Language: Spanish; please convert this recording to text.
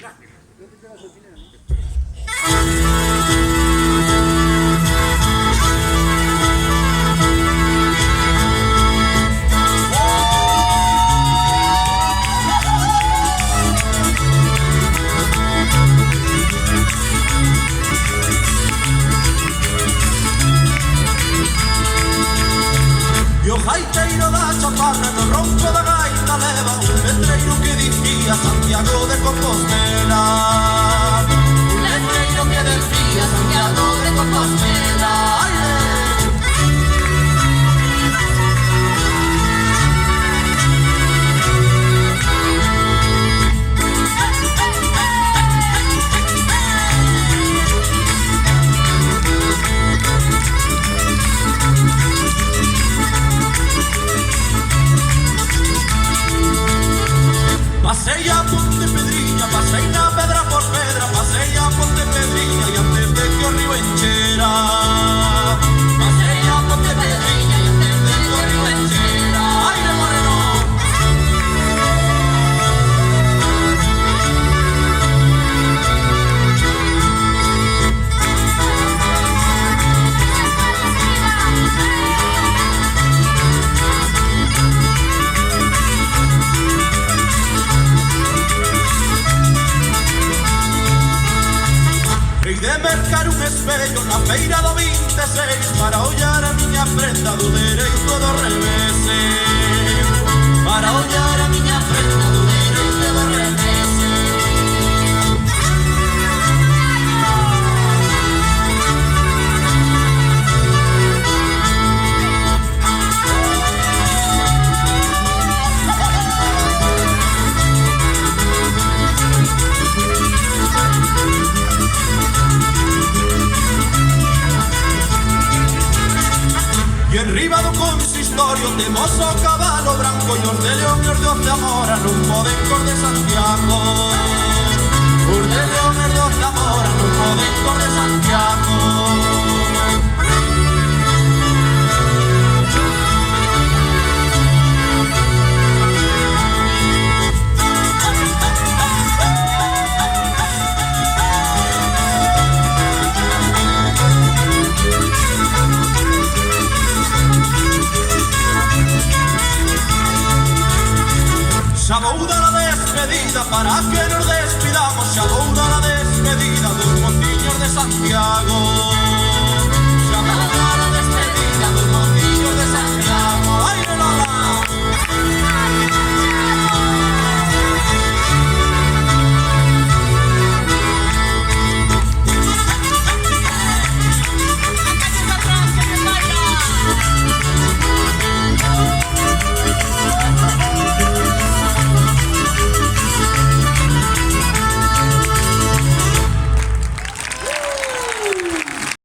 Yo jaiteiro da chaparra, no ronco da gaita leva un letreiro que dicía Santiago de Compostela. Un letreiro que decía Santiago de Compostela. Pasei a Pontepedriña, pasei na pedra por pedra, pasei a Pontepedriña e antes de que o río enchera. Pasei a Pontepedriña e antes de que o río enchera. ¡Aire moreno! Hei de mercar un espello na feira do 26 para ollar a miña prenda do dereito e do revés. Para ollar a miña prenda do dereito e do revés. E enriba do consistorio temos o cabalo branco e os de León e os de Zamora non poden cor de Santiago. Os de León e os de Zamora non poden cor de Santiago. Xa vou dar a despedida para que nos despidamos. Xa vou dar a despedida dos montiños de Santiago.